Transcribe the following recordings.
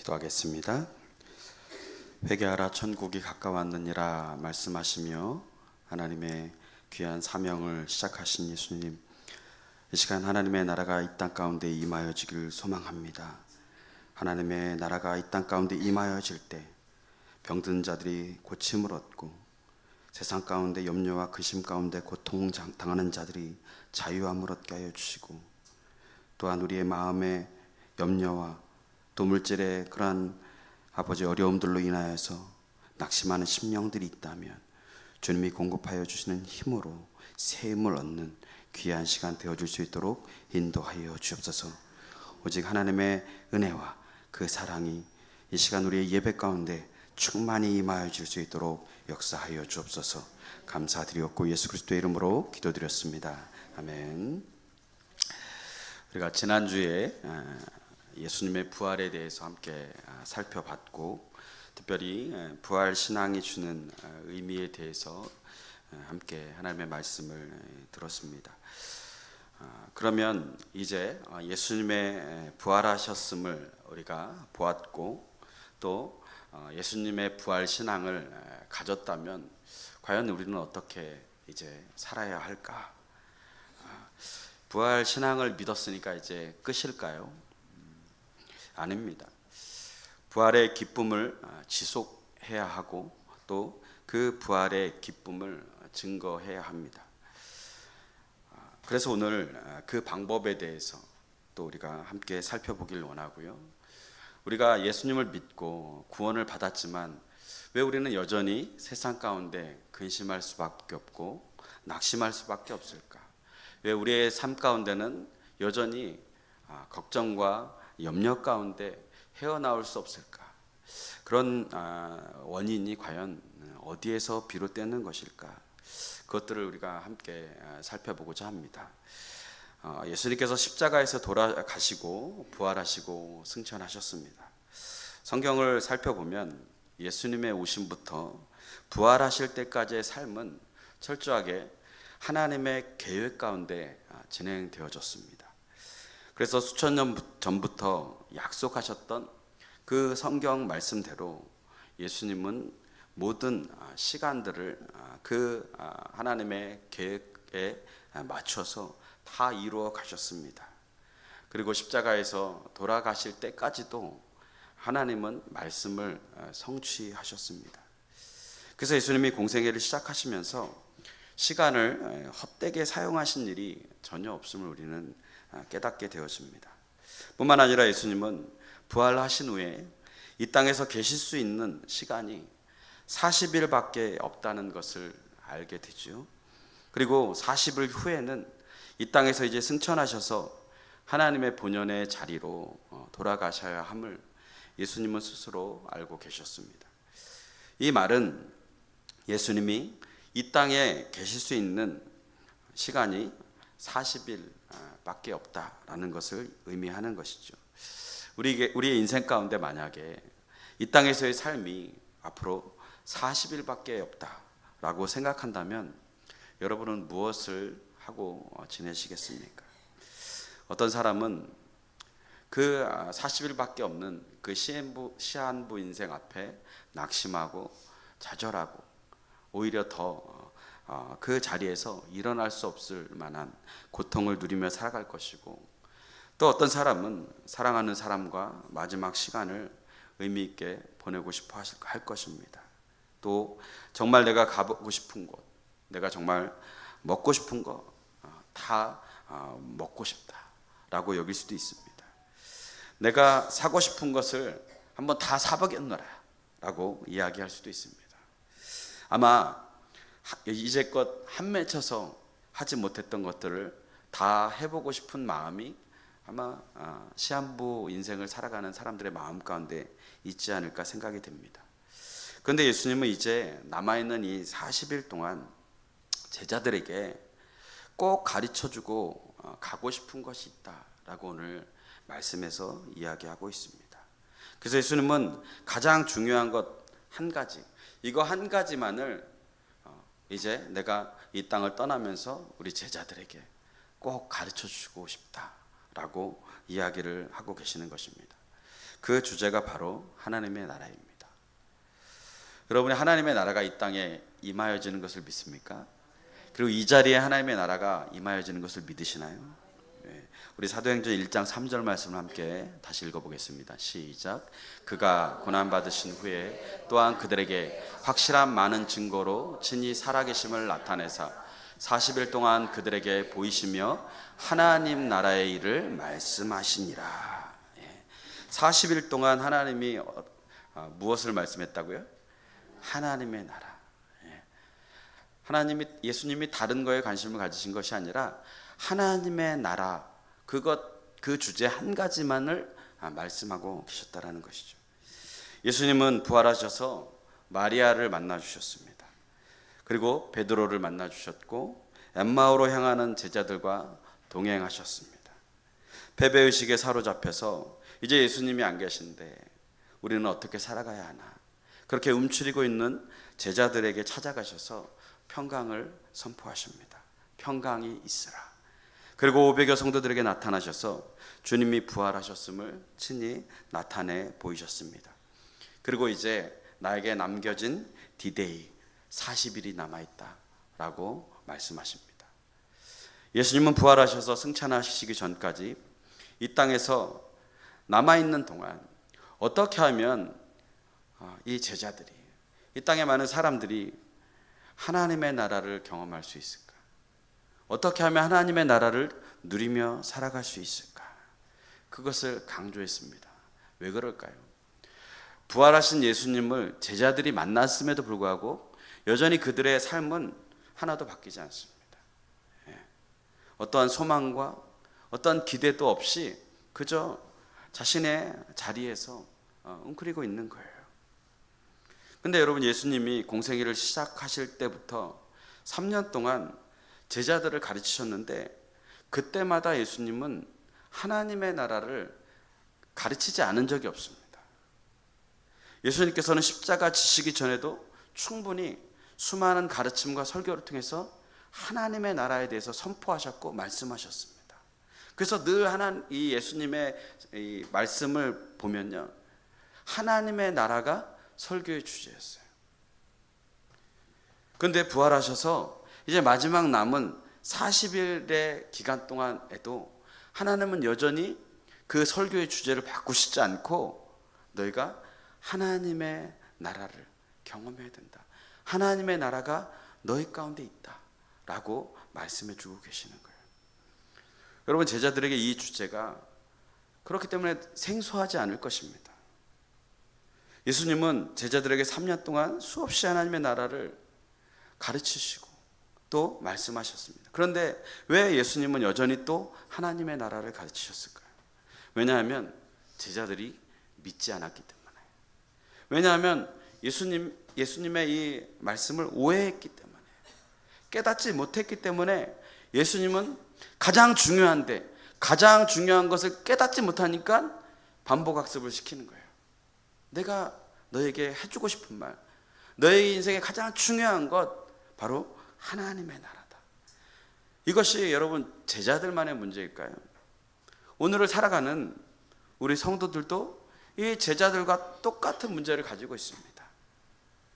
기도하겠습니다. 회개하라 천국이 가까웠느니라 말씀하시며 하나님의 귀한 사명을 시작하신 예수님, 이 시간 하나님의 나라가 이 땅 가운데 임하여지길 소망합니다. 하나님의 나라가 이 땅 가운데 임하여질 때 병든 자들이 고침을 얻고 세상 가운데 염려와 근심 가운데 고통 당하는 자들이 자유함을 얻게 하여 주시고, 또한 우리의 마음의 염려와 또 물질의 그러한 아버지 어려움들로 인하여서 낙심하는 심령들이 있다면 주님이 공급하여 주시는 힘으로 새 힘을 얻는 귀한 시간 되어줄 수 있도록 인도하여 주옵소서. 오직 하나님의 은혜와 그 사랑이 이 시간 우리의 예배 가운데 충만히 임하여 줄 수 있도록 역사하여 주옵소서. 감사드리옵고 예수 그리스도의 이름으로 기도드렸습니다. 아멘. 우리가 지난주에 예수님의 부활에 대해서 함께 살펴봤고, 특별히 부활 신앙이 주는 의미에 대해서 함께 하나님의 말씀을 들었습니다. 그러면 이제 예수님의 부활하셨음을 우리가 보았고, 또 예수님의 부활 신앙을 가졌다면 과연 우리는 어떻게 이제 살아야 할까? 부활 신앙을 믿었으니까 이제 끝일까요? 아닙니다. 부활의 기쁨을 지속해야 하고 또 그 부활의 기쁨을 증거해야 합니다. 그래서 오늘 그 방법에 대해서 또 우리가 함께 살펴보길 원하고요. 우리가 예수님을 믿고 구원을 받았지만 왜 우리는 여전히 세상 가운데 근심할 수밖에 없고 낙심할 수밖에 없을까? 왜 우리의 삶 가운데는 여전히 걱정과 염려 가운데 헤어나올 수 없을까? 그런 원인이 과연 어디에서 비롯되는 것일까? 그것들을 우리가 함께 살펴보고자 합니다. 예수님께서 십자가에서 돌아가시고 부활하시고 승천하셨습니다. 성경을 살펴보면 예수님의 오심부터 부활하실 때까지의 삶은 철저하게 하나님의 계획 가운데 진행되어졌습니다. 그래서 수천 년 전부터 약속하셨던 그 성경 말씀대로 예수님은 모든 시간들을 그 하나님의 계획에 맞춰서 다 이루어 가셨습니다. 그리고 십자가에서 돌아가실 때까지도 하나님은 말씀을 성취하셨습니다. 그래서 예수님이 공생애를 시작하시면서 시간을 헛되게 사용하신 일이 전혀 없음을 우리는 깨닫게 되었습니다. 뿐만 아니라 예수님은 부활하신 후에 이 땅에서 계실 수 있는 시간이 40일밖에 없다는 것을 알게 되죠. 그리고 40일 후에는 이 땅에서 이제 승천하셔서 하나님의 본연의 자리로 돌아가셔야 함을 예수님은 스스로 알고 계셨습니다. 이 말은 예수님이 이 땅에 계실 수 있는 시간이 40일밖에 없다라는 것을 의미하는 것이죠. 우리의 인생 가운데 만약에 이 땅에서의 삶이 앞으로 40일밖에 없다라고 생각한다면 여러분은 무엇을 하고 지내시겠습니까? 어떤 사람은 그 40일밖에 없는 그 시한부 인생 앞에 낙심하고 좌절하고 오히려 더 그 자리에서 일어날 수 없을 만한 고통을 누리며 살아갈 것이고, 또 어떤 사람은 사랑하는 사람과 마지막 시간을 의미 있게 보내고 싶어 할 것입니다. 또 정말 내가 가보고 싶은 곳, 내가 정말 먹고 싶은 거 다 먹고 싶다라고 여길 수도 있습니다. 내가 사고 싶은 것을 한번 다 사보겠노라 라고 이야기할 수도 있습니다. 아마 이제껏 한 맺혀서 하지 못했던 것들을 다 해보고 싶은 마음이 아마 시한부 인생을 살아가는 사람들의 마음 가운데 있지 않을까 생각이 됩니다. 그런데 예수님은 이제 남아있는 이 40일 동안 제자들에게 꼭 가르쳐주고 가고 싶은 것이 있다라고 오늘 말씀에서 이야기하고 있습니다. 그래서 예수님은 가장 중요한 것 한 가지, 이거 한 가지만을 이제 내가 이 땅을 떠나면서 우리 제자들에게 꼭 가르쳐주고 싶다라고 이야기를 하고 계시는 것입니다. 그 주제가 바로 하나님의 나라입니다. 여러분이 하나님의 나라가 이 땅에 임하여지는 것을 믿습니까? 그리고 이 자리에 하나님의 나라가 임하여지는 것을 믿으시나요? 우리 사도행전 1장 3절 말씀을 함께 다시 읽어보겠습니다. 시작. 그가 고난받으신 후에 또한 그들에게 확실한 많은 증거로 친히 살아계심을 나타내사 40일 동안 그들에게 보이시며 하나님 나라의 일을 말씀하시니라. 40일 동안 하나님이 무엇을 말씀했다고요? 하나님의 나라. 예수님이 다른 거에 관심을 가지신 것이 아니라 하나님의 나라, 그 주제 한 가지만을 말씀하고 계셨다라는 것이죠. 예수님은 부활하셔서 마리아를 만나 주셨습니다. 그리고 베드로를 만나 주셨고 엠마오로 향하는 제자들과 동행하셨습니다. 패배의식에 사로잡혀서 이제 예수님이 안 계신데 우리는 어떻게 살아가야 하나, 그렇게 움츠리고 있는 제자들에게 찾아가셔서 평강을 선포하십니다. 평강이 있으라. 그리고 500여 성도들에게 나타나셔서 주님이 부활하셨음을 친히 나타내 보이셨습니다. 그리고 이제 나에게 남겨진 디데이 40일이 남아있다라고 말씀하십니다. 예수님은 부활하셔서 승천하시기 전까지 이 땅에서 남아있는 동안 어떻게 하면 이 제자들이, 이 땅에 많은 사람들이 하나님의 나라를 경험할 수 있을까? 어떻게 하면 하나님의 나라를 누리며 살아갈 수 있을까? 그것을 강조했습니다. 왜 그럴까요? 부활하신 예수님을 제자들이 만났음에도 불구하고 여전히 그들의 삶은 하나도 바뀌지 않습니다. 어떠한 소망과 어떠한 기대도 없이 그저 자신의 자리에서 웅크리고 있는 거예요. 근데 여러분, 예수님이 공생애를 시작하실 때부터 3년 동안 제자들을 가르치셨는데 그때마다 예수님은 하나님의 나라를 가르치지 않은 적이 없습니다. 예수님께서는 십자가 지시기 전에도 충분히 수많은 가르침과 설교를 통해서 하나님의 나라에 대해서 선포하셨고 말씀하셨습니다. 그래서 늘 이 예수님의 이 말씀을 보면요, 하나님의 나라가 설교의 주제였어요. 그런데 부활하셔서 이제 마지막 남은 40일의 기간 동안에도 하나님은 여전히 그 설교의 주제를 바꾸시지 않고 너희가 하나님의 나라를 경험해야 된다. 하나님의 나라가 너희 가운데 있다라고 말씀해 주고 계시는 거예요. 여러분, 제자들에게 이 주제가 그렇기 때문에 생소하지 않을 것입니다. 예수님은 제자들에게 3년 동안 수없이 하나님의 나라를 가르치시고 또 말씀하셨습니다. 그런데 왜 예수님은 여전히 또 하나님의 나라를 가르치셨을까요? 왜냐하면 제자들이 믿지 않았기 때문에. 왜냐하면 예수님의 이 말씀을 오해했기 때문에, 깨닫지 못했기 때문에 예수님은 가장 중요한 것을 깨닫지 못하니까 반복학습을 시키는 거예요. 내가 너에게 해주고 싶은 말, 너의 인생에 가장 중요한 것 바로 하나님의 나라다. 이것이 여러분 제자들만의 문제일까요? 오늘을 살아가는 우리 성도들도 이 제자들과 똑같은 문제를 가지고 있습니다.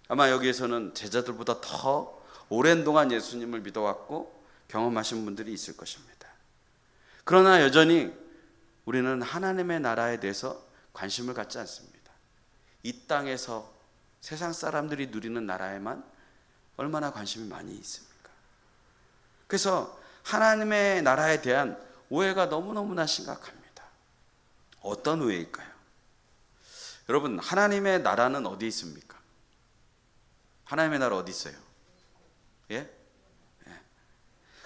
아마 여기에서는 제자들보다 더 오랜 동안 예수님을 믿어왔고 경험하신 분들이 있을 것입니다. 그러나 여전히 우리는 하나님의 나라에 대해서 관심을 갖지 않습니다. 이 땅에서 세상 사람들이 누리는 나라에만 얼마나 관심이 많이 있습니까? 그래서 하나님의 나라에 대한 오해가 너무너무나 심각합니다. 어떤 오해일까요? 여러분, 하나님의 나라는 어디 있습니까? 하나님의 나라 어디 있어요? 예?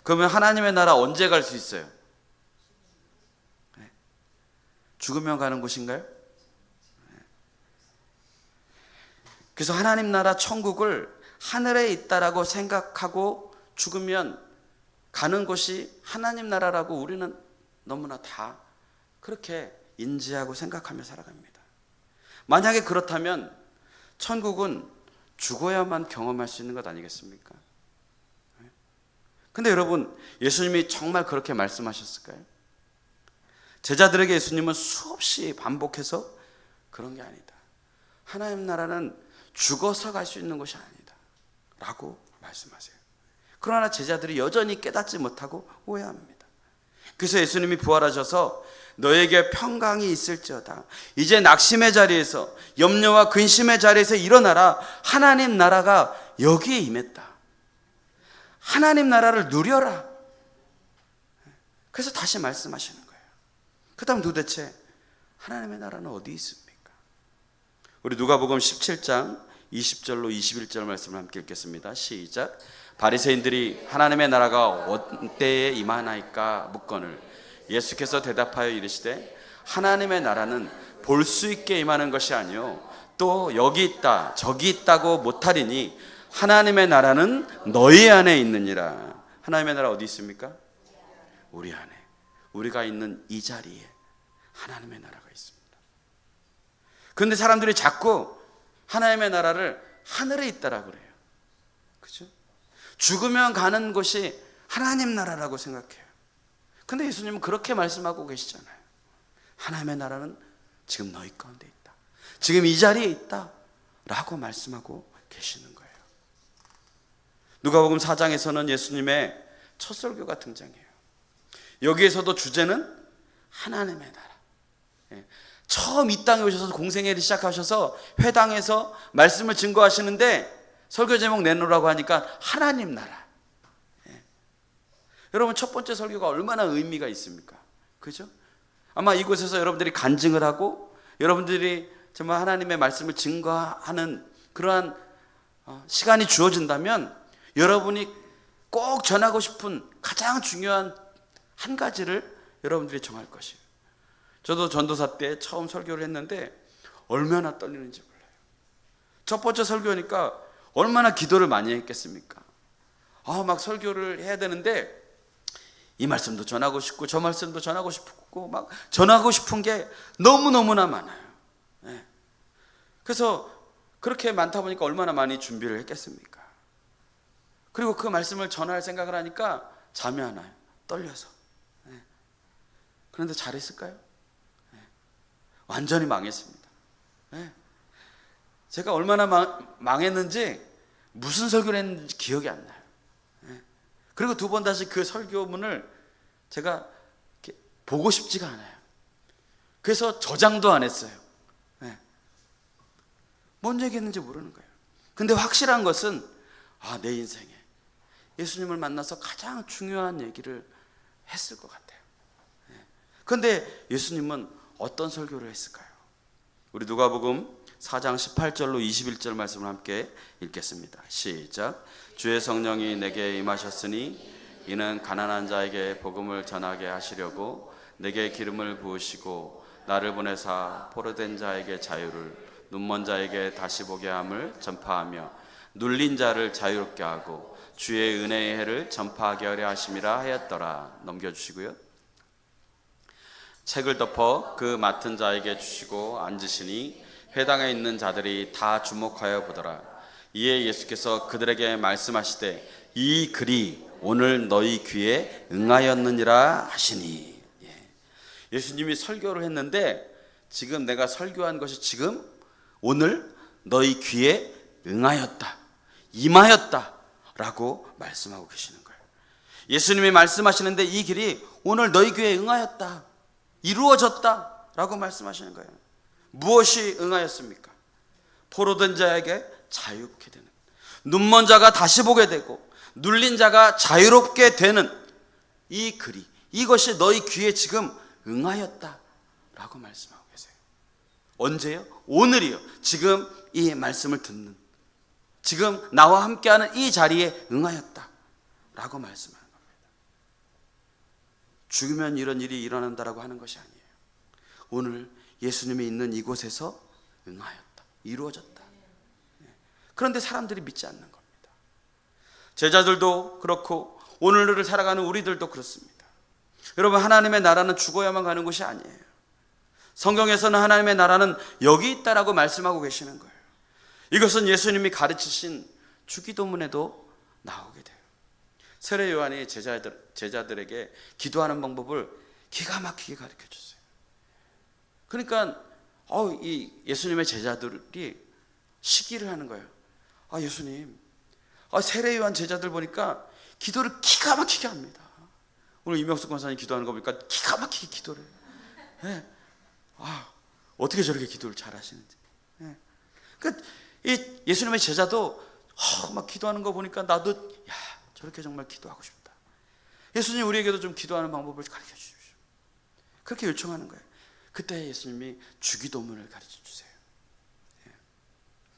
그러면 하나님의 나라 언제 갈 수 있어요? 죽으면 가는 곳인가요? 그래서 하나님 나라 천국을 하늘에 있다라고 생각하고 죽으면 가는 곳이 하나님 나라라고 우리는 너무나 다 그렇게 인지하고 생각하며 살아갑니다. 만약에 그렇다면 천국은 죽어야만 경험할 수 있는 것 아니겠습니까? 근데 여러분, 예수님이 정말 그렇게 말씀하셨을까요? 제자들에게 예수님은 수없이 반복해서 그런 게 아니다. 하나님 나라는 죽어서 갈 수 있는 것이 아니다 라고 말씀하세요. 그러나 제자들이 여전히 깨닫지 못하고 오해합니다. 그래서 예수님이 부활하셔서 너에게 평강이 있을지어다, 이제 낙심의 자리에서, 염려와 근심의 자리에서 일어나라. 하나님 나라가 여기에 임했다. 하나님 나라를 누려라. 그래서 다시 말씀하시는 거예요. 그 다음 도대체 하나님의 나라는 어디 있습니까? 우리 누가복음 17장 20절로 21절 말씀을 함께 읽겠습니다. 시작. 바리새인들이 하나님의 나라가 어때에 임하나이까 묻거늘 예수께서 대답하여 이르시되 하나님의 나라는 볼 수 있게 임하는 것이 아니요 또 여기 있다 저기 있다고 못하리니 하나님의 나라는 너희 안에 있느니라. 하나님의 나라 어디 있습니까? 우리 안에. 우리가 있는 이 자리에 하나님의 나라가 있습니다. 그런데 사람들이 자꾸 하나님의 나라를 하늘에 있다라고 그래요. 그죠? 죽으면 가는 곳이 하나님 나라라고 생각해요. 근데 예수님은 그렇게 말씀하고 계시잖아요. 하나님의 나라는 지금 너희 가운데 있다. 지금 이 자리에 있다 라고 말씀하고 계시는 거예요. 누가복음 4장에서는 예수님의 첫 설교가 등장해요. 여기에서도 주제는 하나님의 나라. 처음 이 땅에 오셔서 공생애를 시작하셔서 회당에서 말씀을 증거하시는데 설교 제목 내놓으라고 하니까 하나님 나라. 여러분, 첫 번째 설교가 얼마나 의미가 있습니까? 그죠? 아마 이곳에서 여러분들이 간증을 하고 여러분들이 정말 하나님의 말씀을 증거하는 그러한 시간이 주어진다면 여러분이 꼭 전하고 싶은 가장 중요한 한 가지를 여러분들이 정할 것이에요. 저도 전도사 때 처음 설교를 했는데 얼마나 떨리는지 몰라요. 첫 번째 설교니까 얼마나 기도를 많이 했겠습니까? 막 설교를 해야 되는데 이 말씀도 전하고 싶고 저 말씀도 전하고 싶고 막 전하고 싶은 게 너무너무나 많아요. 그래서 그렇게 많다 보니까 얼마나 많이 준비를 했겠습니까? 그리고 그 말씀을 전할 생각을 하니까 잠이 안 와요. 떨려서. 그런데 잘했을까요? 완전히 망했습니다. 제가 얼마나 망했는지, 무슨 설교를 했는지 기억이 안 나요. 그리고 두 번 다시 그 설교문을 제가 보고 싶지가 않아요. 그래서 저장도 안 했어요. 뭔 얘기했는지 모르는 거예요. 근데 확실한 것은 내 인생에 예수님을 만나서 가장 중요한 얘기를 했을 것 같아요. 그런데 예수님은 어떤 설교를 했을까요? 우리 누가복음 4장 18절로 21절 말씀을 함께 읽겠습니다. 시작. 주의 성령이 내게 임하셨으니 이는 가난한 자에게 복음을 전하게 하시려고 내게 기름을 부으시고 나를 보내사 포로된 자에게 자유를, 눈먼 자에게 다시 보게 함을 전파하며 눌린 자를 자유롭게 하고 주의 은혜의 해를 전파하게 하려 하심이라 하였더라. 넘겨주시고요. 책을 덮어 그 맡은 자에게 주시고 앉으시니 회당에 있는 자들이 다 주목하여 보더라. 이에 예수께서 그들에게 말씀하시되 이 글이 오늘 너희 귀에 응하였느니라 하시니. 예수님이 설교를 했는데 지금 내가 설교한 것이 지금 오늘 너희 귀에 응하였다, 임하였다 라고 말씀하고 계시는 거예요. 예수님이 말씀하시는데 이 길이 오늘 너희 귀에 응하였다, 이루어졌다 라고 말씀하시는 거예요. 무엇이 응하였습니까? 포로된 자에게 자유롭게 되는, 눈먼 자가 다시 보게 되고 눌린 자가 자유롭게 되는 이 글이, 이것이 너희 귀에 지금 응하였다 라고 말씀하고 계세요. 언제요? 오늘이요. 지금 이 말씀을 듣는, 지금 나와 함께하는 이 자리에 응하였다 라고 말씀하는 겁니다. 죽으면 이런 일이 일어난다라고 하는 것이 아니에요. 오늘 예수님이 있는 이곳에서 응하였다, 이루어졌다. 그런데 사람들이 믿지 않는 겁니다. 제자들도 그렇고 오늘을 살아가는 우리들도 그렇습니다. 여러분, 하나님의 나라는 죽어야만 가는 것이 아니에요. 성경에서는 하나님의 나라는 여기 있다라고 말씀하고 계시는 거예요. 이것은 예수님이 가르치신 주기도문에도 나오게 돼요. 세례 요한이 제자들에게 기도하는 방법을 기가 막히게 가르쳐 줬어요. 그러니까 이 예수님의 제자들이 시기를 하는 거예요. 예수님, 세례 요한 제자들 보니까 기도를 기가 막히게 합니다. 오늘 이명숙 권사님 기도하는 거 보니까 기가 막히게 기도를 해요. 어떻게 저렇게 기도를 잘하시는지. 이 예수님의 제자도 막 기도하는 거 보니까 나도 저렇게 정말 기도하고 싶다. 예수님, 우리에게도 좀 기도하는 방법을 가르쳐 주십시오. 그렇게 요청하는 거예요. 그때 예수님이 주기도문을 가르쳐 주세요.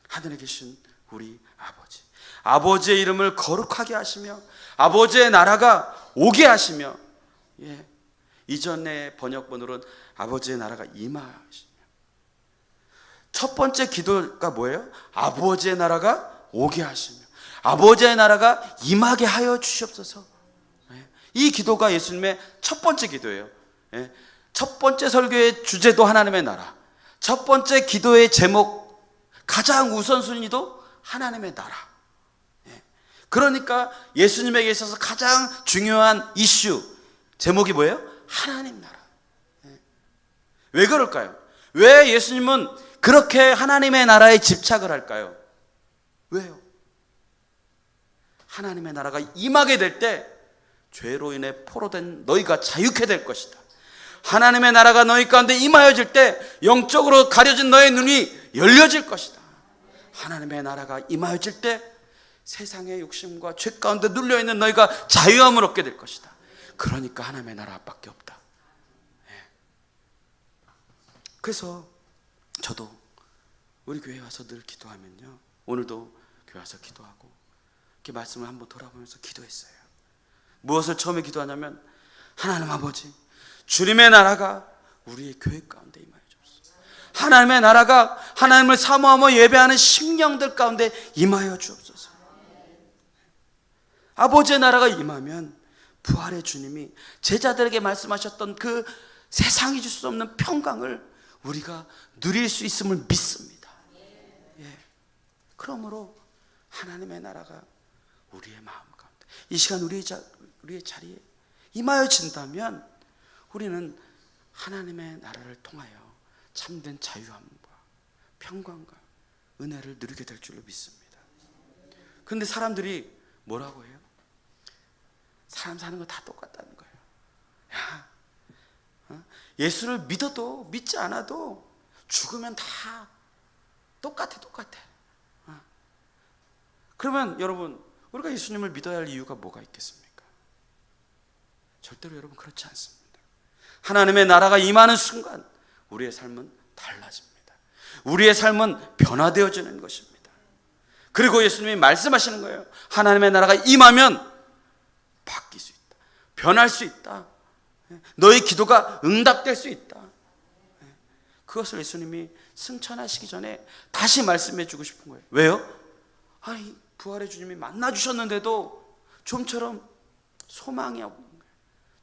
하늘에 계신 우리 아버지, 아버지의 이름을 거룩하게 하시며 아버지의 나라가 오게 하시며, 이전의 번역본으로는 아버지의 나라가 임하시며. 첫 번째 기도가 뭐예요? 아버지의 나라가 오게 하시며 아버지의 나라가 임하게 하여 주시옵소서. 이 기도가 예수님의 첫 번째 기도예요. 첫 번째 설교의 주제도 하나님의 나라, 첫 번째 기도의 제목, 가장 우선순위도 하나님의 나라. 그러니까 예수님에게 있어서 가장 중요한 이슈, 제목이 뭐예요? 하나님 나라. 왜 그럴까요? 왜 예수님은 그렇게 하나님의 나라에 집착을 할까요? 왜요? 하나님의 나라가 임하게 될 때 죄로 인해 포로된 너희가 자유케 될 것이다. 하나님의 나라가 너희 가운데 임하여질 때 영적으로 가려진 너의 눈이 열려질 것이다. 하나님의 나라가 임하여질 때 세상의 욕심과 죄 가운데 눌려있는 너희가 자유함을 얻게 될 것이다. 그러니까 하나님의 나라밖에 없다. 그래서 저도 우리 교회에 와서 늘 기도하면요, 오늘도 교회 와서 기도하고 이렇게 말씀을 한번 돌아보면서 기도했어요. 무엇을 처음에 기도하냐면, 하나님 아버지, 주님의 나라가 우리의 교회 가운데 임하여 주옵소서. 하나님의 나라가 하나님을 사모하며 예배하는 심령들 가운데 임하여 주옵소서. 아버지의 나라가 임하면 부활의 주님이 제자들에게 말씀하셨던 그 세상이 줄 수 없는 평강을 우리가 누릴 수 있음을 믿습니다. 그러므로 하나님의 나라가 우리의 마음 가운데, 이 시간 우리의 자리에 임하여진다면 우리는 하나님의 나라를 통하여 참된 자유함과 평강과 은혜를 누리게 될 줄로 믿습니다. 그런데 사람들이 뭐라고 해요? 사람 사는 거 다 똑같다는 거예요. 예수를 믿어도 믿지 않아도 죽으면 다 똑같아. 그러면 여러분, 우리가 예수님을 믿어야 할 이유가 뭐가 있겠습니까? 절대로 여러분 그렇지 않습니다. 하나님의 나라가 임하는 순간 우리의 삶은 달라집니다. 우리의 삶은 변화되어지는 것입니다. 그리고 예수님이 말씀하시는 거예요. 하나님의 나라가 임하면 바뀔 수 있다. 변할 수 있다. 너의 기도가 응답될 수 있다. 그것을 예수님이 승천하시기 전에 다시 말씀해 주고 싶은 거예요. 왜요? 부활의 주님이 만나 주셨는데도 좀처럼 소망이 없는 거예요.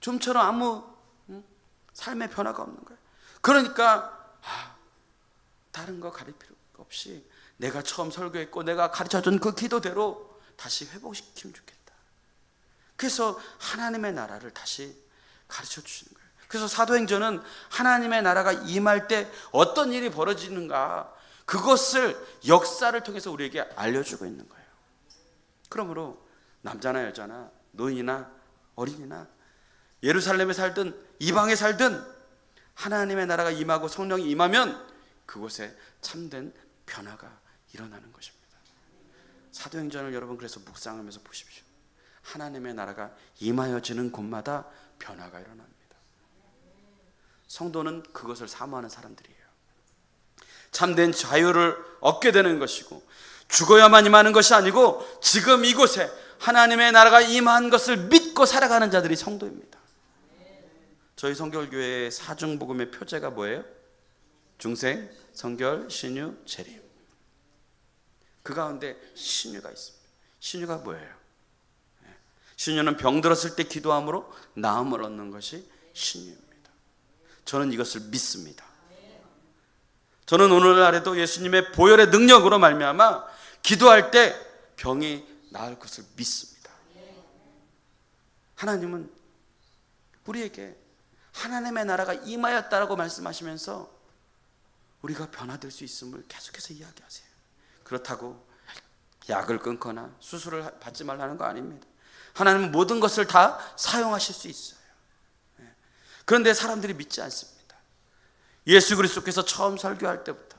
좀처럼 아무 삶의 변화가 없는 거예요. 그러니까 다른 거 가릴 필요 없이 내가 처음 설교했고 내가 가르쳐준 그 기도대로 다시 회복시키면 좋겠다. 그래서 하나님의 나라를 다시 가르쳐 주시는 거예요. 그래서 사도행전은 하나님의 나라가 임할 때 어떤 일이 벌어지는가, 그것을 역사를 통해서 우리에게 알려주고 있는 거예요. 그러므로 남자나 여자나 노인이나 어린이나 예루살렘에 살든 이방에 살든 하나님의 나라가 임하고 성령이 임하면 그곳에 참된 변화가 일어나는 것입니다. 사도행전을 여러분 그래서 묵상하면서 보십시오. 하나님의 나라가 임하여지는 곳마다 변화가 일어납니다. 성도는 그것을 사모하는 사람들이에요. 참된 자유를 얻게 되는 것이고, 죽어야만 임하는 것이 아니고 지금 이곳에 하나님의 나라가 임한 것을 믿고 살아가는 자들이 성도입니다. 저희 성결교회의 사중복음의 표제가 뭐예요? 중생, 성결, 신유, 재림. 그 가운데 신유가 있습니다. 신유가 뭐예요? 신유는 병들었을 때 기도함으로 나음을 얻는 것이 신유입니다. 저는 이것을 믿습니다. 저는 오늘날에도 예수님의 보혈의 능력으로 말미암아 기도할 때 병이 나을 것을 믿습니다. 하나님은 우리에게 하나님의 나라가 임하였다라고 말씀하시면서 우리가 변화될 수 있음을 계속해서 이야기하세요. 그렇다고 약을 끊거나 수술을 받지 말라는 거 아닙니다. 하나님은 모든 것을 다 사용하실 수 있어요. 그런데 사람들이 믿지 않습니다. 예수 그리스도께서 처음 설교할 때부터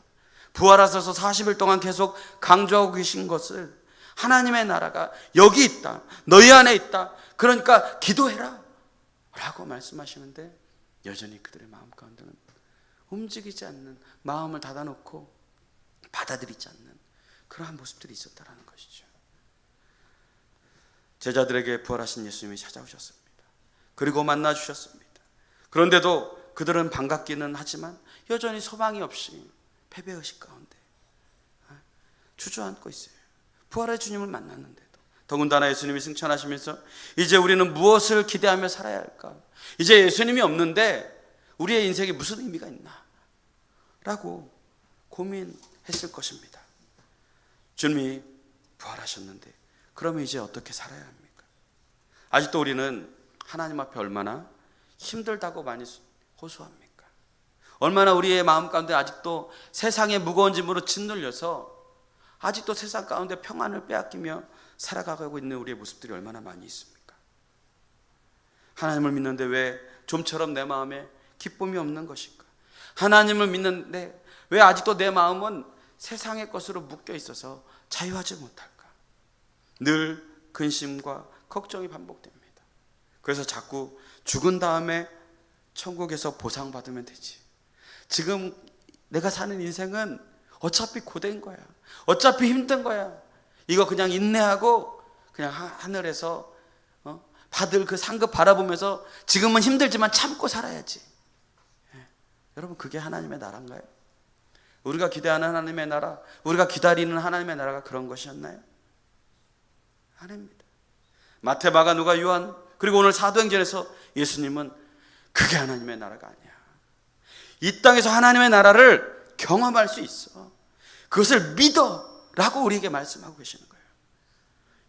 부활하셔서 40일 동안 계속 강조하고 계신 것을, 하나님의 나라가 여기 있다, 너희 안에 있다, 그러니까 기도해라 라고 말씀하시는데 여전히 그들의 마음 가운데는 움직이지 않는, 마음을 닫아놓고 받아들이지 않는 그러한 모습들이 있었다는 것이죠. 제자들에게 부활하신 예수님이 찾아오셨습니다. 그리고 만나주셨습니다. 그런데도 그들은 반갑기는 하지만 여전히 소망이 없이 패배의식 가운데 주저앉고 있어요. 부활의 주님을 만났는데도. 더군다나 예수님이 승천하시면서 이제 우리는 무엇을 기대하며 살아야 할까? 이제 예수님이 없는데 우리의 인생에 무슨 의미가 있나? 라고 고민했을 것입니다. 주님이 부활하셨는데 그러면 이제 어떻게 살아야 합니까? 아직도 우리는 하나님 앞에 얼마나 힘들다고 많이 호소합니까? 얼마나 우리의 마음 가운데 아직도 세상의 무거운 짐으로 짓눌려서 아직도 세상 가운데 평안을 빼앗기며 살아가고 있는 우리의 모습들이 얼마나 많이 있습니까? 하나님을 믿는데 왜 좀처럼 내 마음에 기쁨이 없는 것일까? 하나님을 믿는데 왜 아직도 내 마음은 세상의 것으로 묶여 있어서 자유하지 못할까? 늘 근심과 걱정이 반복됩니다. 그래서 자꾸 죽은 다음에 천국에서 보상받으면 되지, 지금 내가 사는 인생은 어차피 고된 거야, 어차피 힘든 거야, 이거 그냥 인내하고 그냥 하늘에서 받을 그 상급 바라보면서 지금은 힘들지만 참고 살아야지. 여러분, 그게 하나님의 나라인가요? 우리가 기대하는 하나님의 나라, 우리가 기다리는 하나님의 나라가 그런 것이었나요? 아닙니다. 마태, 마가, 누가, 요한, 그리고 오늘 사도행전에서 예수님은 그게 하나님의 나라가 아니야, 이 땅에서 하나님의 나라를 경험할 수 있어, 그것을 믿어 라고 우리에게 말씀하고 계시는 거예요.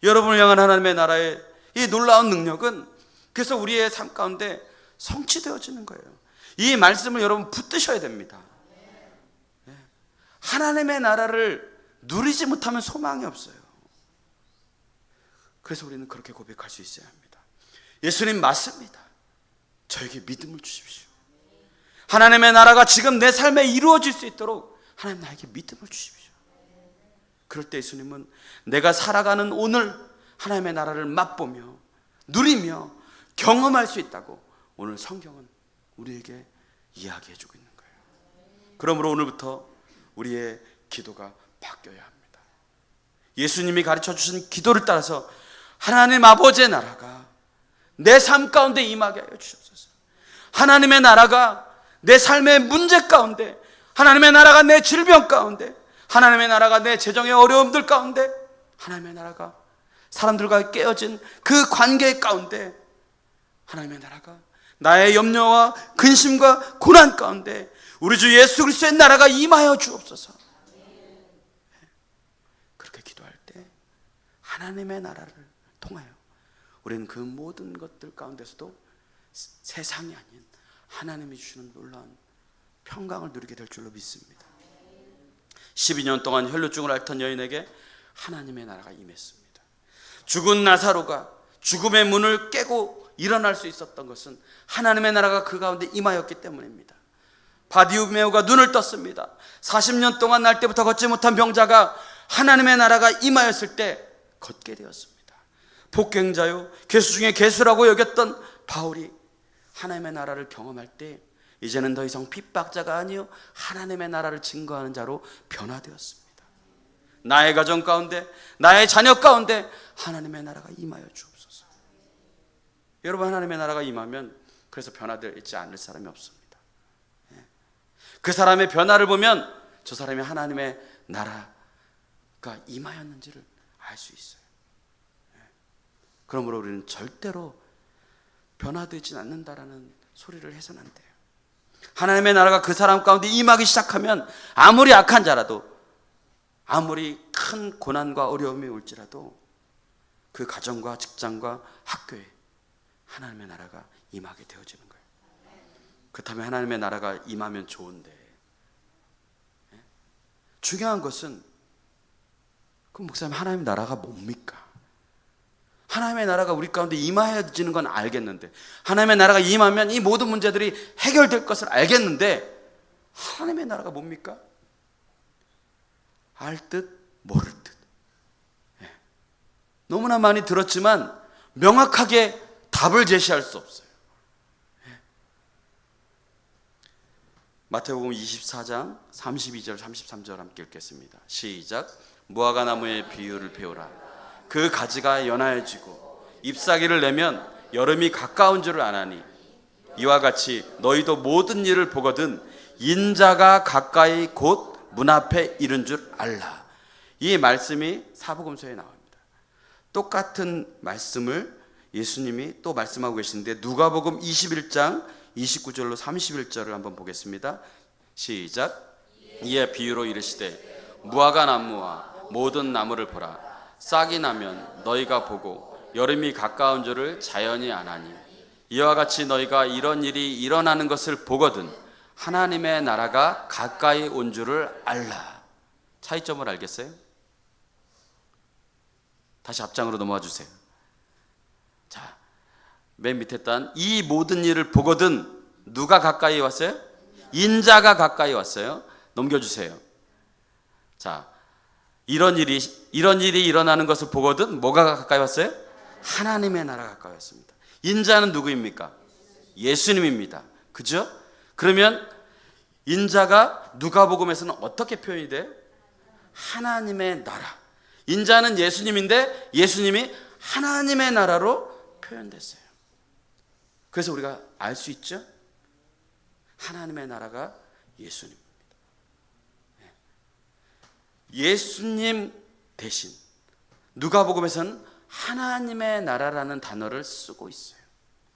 여러분을 향한 하나님의 나라의 이 놀라운 능력은 그래서 우리의 삶 가운데 성취되어지는 거예요. 이 말씀을 여러분 붙드셔야 됩니다. 하나님의 나라를 누리지 못하면 소망이 없어요. 그래서 우리는 그렇게 고백할 수 있어야 합니다. 예수님 맞습니다. 저에게 믿음을 주십시오. 하나님의 나라가 지금 내 삶에 이루어질 수 있도록 하나님 나에게 믿음을 주십시오. 그럴 때 예수님은 내가 살아가는 오늘 하나님의 나라를 맛보며 누리며 경험할 수 있다고 오늘 성경은 우리에게 이야기해 주고 있는 거예요. 그러므로 오늘부터 우리의 기도가 바뀌어야 합니다. 예수님이 가르쳐 주신 기도를 따라서 하나님 아버지의 나라가 내 삶 가운데 임하게 하여 주옵소서. 하나님의 나라가 내 삶의 문제 가운데, 하나님의 나라가 내 질병 가운데, 하나님의 나라가 내 재정의 어려움들 가운데, 하나님의 나라가 사람들과 깨어진 그 관계 가운데, 하나님의 나라가 나의 염려와 근심과 고난 가운데 우리 주 예수 그리스도의 나라가 임하여 주옵소서. 그렇게 기도할 때 하나님의 나라를 통하여 우리는 그 모든 것들 가운데서도 세상이 아닌 하나님이 주시는 놀라운 평강을 누리게 될 줄로 믿습니다. 12년 동안 혈루증을 앓던 여인에게 하나님의 나라가 임했습니다. 죽은 나사로가 죽음의 문을 깨고 일어날 수 있었던 것은 하나님의 나라가 그 가운데 임하였기 때문입니다. 바디메오가 눈을 떴습니다. 40년 동안 날 때부터 걷지 못한 병자가 하나님의 나라가 임하였을 때 걷게 되었습니다. 폭행자요, 괴수 중에 괴수라고 여겼던 바울이 하나님의 나라를 경험할 때 이제는 더 이상 핍박자가 아니요 하나님의 나라를 증거하는 자로 변화되었습니다. 나의 가정 가운데, 나의 자녀 가운데 하나님의 나라가 임하여 주옵소서. 여러분, 하나님의 나라가 임하면 그래서 변화되지 않을 사람이 없습니다. 그 사람의 변화를 보면 저 사람이 하나님의 나라가 임하였는지를 알 수 있어요. 그러므로 우리는 절대로 변화되지 않는다라는 소리를 해서는 안 돼요. 하나님의 나라가 그 사람 가운데 임하기 시작하면 아무리 악한 자라도, 아무리 큰 고난과 어려움이 올지라도 그 가정과 직장과 학교에 하나님의 나라가 임하게 되어지는 거예요. 그렇다면 하나님의 나라가 임하면 좋은데 중요한 것은 그 목사님, 하나님의 나라가 뭡니까? 하나님의 나라가 우리 가운데 임하여지는 건 알겠는데, 하나님의 나라가 임하면 이 모든 문제들이 해결될 것을 알겠는데, 하나님의 나라가 뭡니까? 알 듯 모를 듯. 너무나 많이 들었지만 명확하게 답을 제시할 수 없어요. 마태복음 24장 32절 33절 함께 읽겠습니다. 시작. 무화과 나무의 비유를 배우라. 그 가지가 연하여지고 잎사귀를 내면 여름이 가까운 줄을 아나니, 이와 같이 너희도 모든 일을 보거든 인자가 가까이 곧 문 앞에 이른 줄 알라. 이 말씀이 사복음서에 나옵니다. 똑같은 말씀을 예수님이 또 말씀하고 계시는데, 누가복음 21장 29절로 31절을 한번 보겠습니다. 시작. 이에 비유로 이르시되 무화과 나무와 모든 나무를 보라. 싹이 나면 너희가 보고 여름이 가까운 줄을 자연히 아나니, 이와 같이 너희가 이런 일이 일어나는 것을 보거든 하나님의 나라가 가까이 온 줄을 알라. 차이점을 알겠어요? 다시 앞장으로 넘어와 주세요. 자, 맨 밑에 단, 이 모든 일을 보거든 누가 가까이 왔어요? 인자가 가까이 왔어요. 넘겨주세요. 자, 이런 일이 일어나는 것을 보거든 뭐가 가까이 왔어요? 하나님의 나라가 가까이 왔습니다. 인자는 누구입니까? 예수님입니다. 그죠? 그러면 인자가 누가복음에서는 어떻게 표현이 돼요? 하나님의 나라. 인자는 예수님인데 예수님이 하나님의 나라로 표현됐어요. 그래서 우리가 알 수 있죠? 하나님의 나라가 예수님입니다. 예수님 대신 누가복음에서는 하나님의 나라라는 단어를 쓰고 있어요.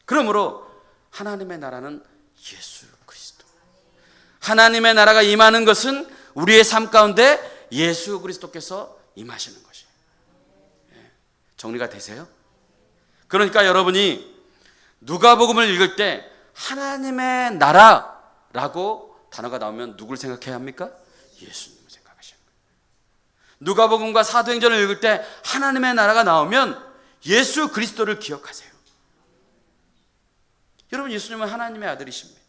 그러므로 하나님의 나라는 예수 그리스도. 하나님의 나라가 임하는 것은 우리의 삶 가운데 예수 그리스도께서 임하시는 것이에요. 정리가 되세요? 그러니까 여러분이 누가복음을 읽을 때 하나님의 나라라고 단어가 나오면 누굴 생각해야 합니까? 예수님을 생각하셔야 합니다. 누가복음과 사도행전을 읽을 때 하나님의 나라가 나오면 예수 그리스도를 기억하세요. 여러분, 예수님은 하나님의 아들이십니다.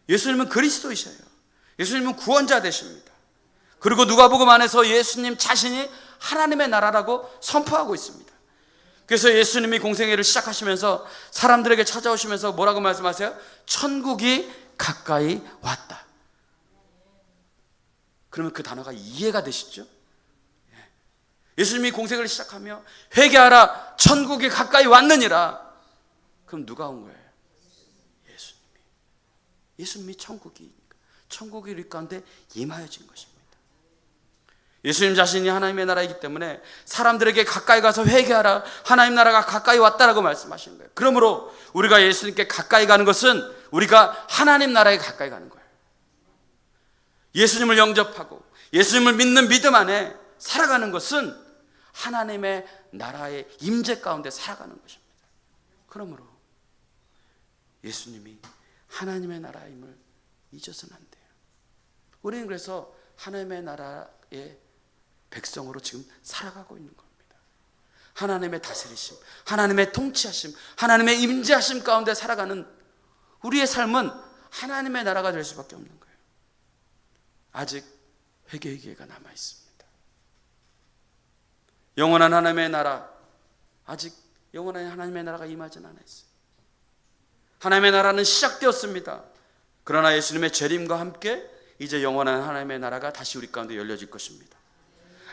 예수님은 그리스도이셔요. 예수님은 구원자 되십니다. 그리고 누가복음 안에서 예수님 자신이 하나님의 나라라고 선포하고 있습니다. 그래서 예수님이 공생애를 시작하시면서 사람들에게 찾아오시면서 뭐라고 말씀하세요? 천국이 가까이 왔다. 그러면 그 단어가 이해가 되시죠? 예수님이 공생애를 시작하며 회개하라, 천국이 가까이 왔느니라. 그럼 누가 온 거예요? 예수님이 천국이 우리 가운데 임하여진 것입니다. 예수님 자신이 하나님의 나라이기 때문에 사람들에게 가까이 가서 회개하라, 하나님 나라가 가까이 왔다라고 말씀하시는 거예요. 그러므로 우리가 예수님께 가까이 가는 것은 우리가 하나님 나라에 가까이 가는 거예요. 예수님을 영접하고 예수님을 믿는 믿음 안에 살아가는 것은 하나님의 나라의 임재 가운데 살아가는 것입니다. 그러므로 예수님이 하나님의 나라임을 잊어서는 안 돼요. 우리는 그래서 하나님의 나라의 백성으로 지금 살아가고 있는 겁니다. 하나님의 다스리심, 하나님의 통치하심, 하나님의 임재하심 가운데 살아가는 우리의 삶은 하나님의 나라가 될 수밖에 없는 거예요. 아직 회개의 기회가 남아 있습니다. 영원한 하나님의 나라, 아직 영원한 하나님의 나라가 임하진 않았어요. 하나님의 나라는 시작되었습니다. 그러나 예수님의 재림과 함께 이제 영원한 하나님의 나라가 다시 우리 가운데 열려질 것입니다.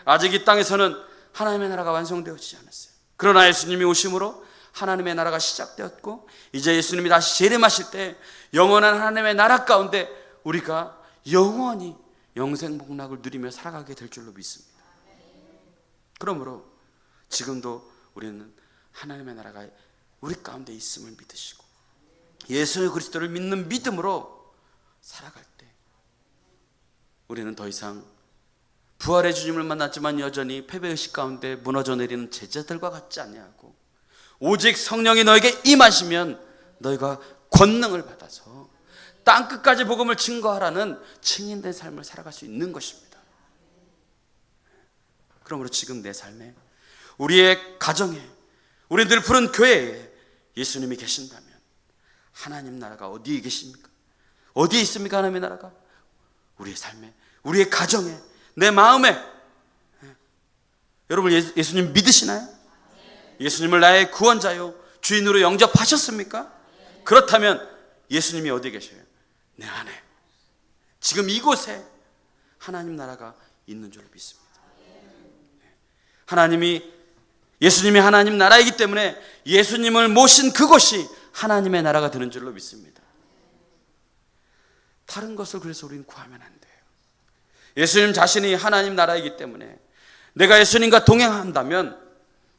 아직 이 땅에서는 하나님의 나라가 완성되어지지 않았어요. 그러나 예수님이 오심으로 하나님의 나라가 시작되었고, 이제 예수님이 다시 재림하실 때 영원한 하나님의 나라 가운데 우리가 영원히 영생 복락을 누리며 살아가게 될 줄로 믿습니다. 그러므로 지금도 우리는 하나님의 나라가 우리 가운데 있음을 믿으시고 예수 그리스도를 믿는 믿음으로 살아갈 때 우리는 더 이상 부활의 주님을 만났지만 여전히 패배의식 가운데 무너져 내리는 제자들과 같지 아니하고, 오직 성령이 너에게 임하시면 너희가 권능을 받아서 땅끝까지 복음을 증거하라는 증인된 삶을 살아갈 수 있는 것입니다. 그러므로 지금 내 삶에, 우리의 가정에, 우리 늘 푸른 교회에 예수님이 계신다면 하나님 나라가 어디에 계십니까? 어디에 있습니까? 하나님의 나라가 우리의 삶에, 우리의 가정에, 내 마음에. 여러분 예수님 믿으시나요? 예수님을 나의 구원자요 주인으로 영접하셨습니까? 그렇다면 예수님이 어디에 계셔요? 내 안에, 지금 이곳에 하나님 나라가 있는 줄로 믿습니다. 예수님이 하나님 나라이기 때문에 예수님을 모신 그곳이 하나님의 나라가 되는 줄로 믿습니다. 다른 것을 그래서 우리는 구하면 안 돼요. 예수님 자신이 하나님 나라이기 때문에 내가 예수님과 동행한다면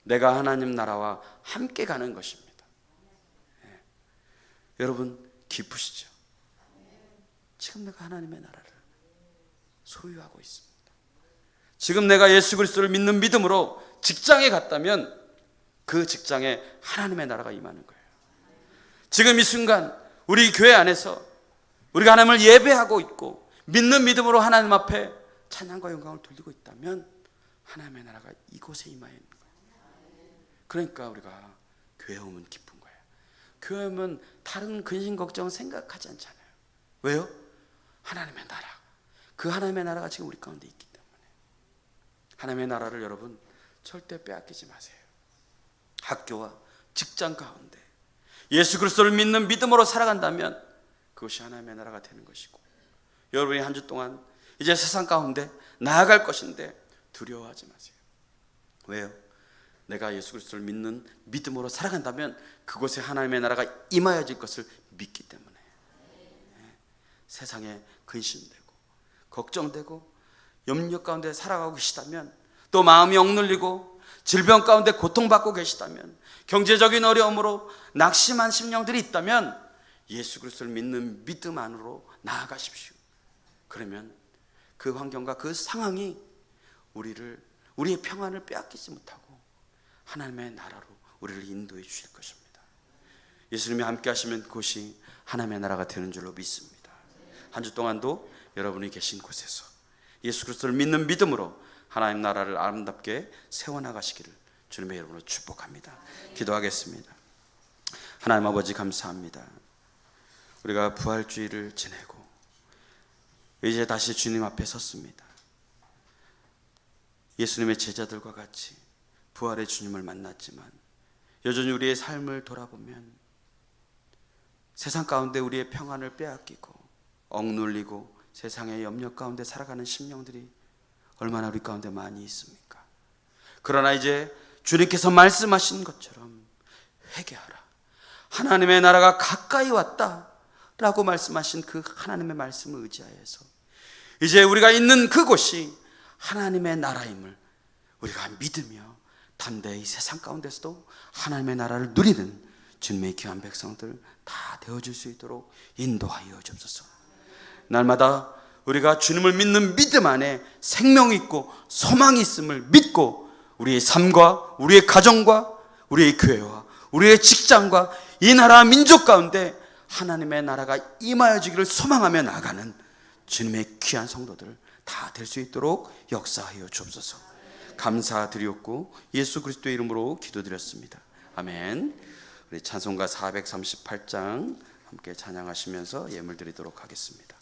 내가 하나님 나라와 함께 가는 것입니다. 여러분 기쁘시죠? 지금 내가 하나님의 나라를 소유하고 있습니다. 지금 내가 예수 그리스도를 믿는 믿음으로 직장에 갔다면 그 직장에 하나님의 나라가 임하는 거예요. 지금 이 순간 우리 교회 안에서 우리가 하나님을 예배하고 있고 믿는 믿음으로 하나님 앞에 찬양과 영광을 돌리고 있다면 하나님의 나라가 이곳에 임하여 있는 거예요. 그러니까 우리가 교회 오면 기쁜 거예요. 교회 오면 다른 근심 걱정 생각하지 않잖아요. 왜요? 하나님의 나라, 그 하나님의 나라가 지금 우리 가운데 있기 때문에. 하나님의 나라를 여러분 절대 빼앗기지 마세요. 학교와 직장 가운데 예수 그리스도를 믿는 믿음으로 살아간다면 그것이 하나님의 나라가 되는 것이고, 여러분이 한 주 동안 이제 세상 가운데 나아갈 것인데 두려워하지 마세요. 왜요? 내가 예수 그리스도를 믿는 믿음으로 살아간다면 그곳에 하나님의 나라가 임하여질 것을 믿기 때문에. 세상에 근심되고 걱정되고 염려 가운데 살아가고 계시다면, 또 마음이 억눌리고 질병 가운데 고통받고 계시다면, 경제적인 어려움으로 낙심한 심령들이 있다면 예수 그리스도를 믿는 믿음 안으로 나아가십시오. 그러면 그 환경과 그 상황이 우리의 평안을 빼앗기지 못하고 하나님의 나라로 우리를 인도해 주실 것입니다. 예수님이 함께 하시면 그것이 하나님의 나라가 되는 줄로 믿습니다. 한 주 동안도 여러분이 계신 곳에서 예수 그리스도를 믿는 믿음으로 하나님 나라를 아름답게 세워나가시기를 주님의 이름으로 축복합니다. 기도하겠습니다. 하나님 아버지 감사합니다. 우리가 부활주의를 지내고 이제 다시 주님 앞에 섰습니다. 예수님의 제자들과 같이 부활의 주님을 만났지만 여전히 우리의 삶을 돌아보면 세상 가운데 우리의 평안을 빼앗기고 억눌리고 세상의 염려 가운데 살아가는 심령들이 얼마나 우리 가운데 많이 있습니까? 그러나 이제 주님께서 말씀하신 것처럼 회개하라, 하나님의 나라가 가까이 왔다 라고 말씀하신 그 하나님의 말씀을 의지하여서 이제 우리가 있는 그곳이 하나님의 나라임을 우리가 믿으며 담대히 세상 가운데서도 하나님의 나라를 누리는 주님의 귀한 백성들 다 되어줄 수 있도록 인도하여 주옵소서. 날마다 우리가 주님을 믿는 믿음 안에 생명이 있고 소망이 있음을 믿고 우리의 삶과 우리의 가정과 우리의 교회와 우리의 직장과 이 나라 민족 가운데 하나님의 나라가 임하여지기를 소망하며 나아가는 주님의 귀한 성도들 다 될 수 있도록 역사하여 주옵소서. 감사드리옵고 예수 그리스도의 이름으로 기도드렸습니다. 아멘. 우리 찬송가 438장 함께 찬양하시면서 예물 드리도록 하겠습니다.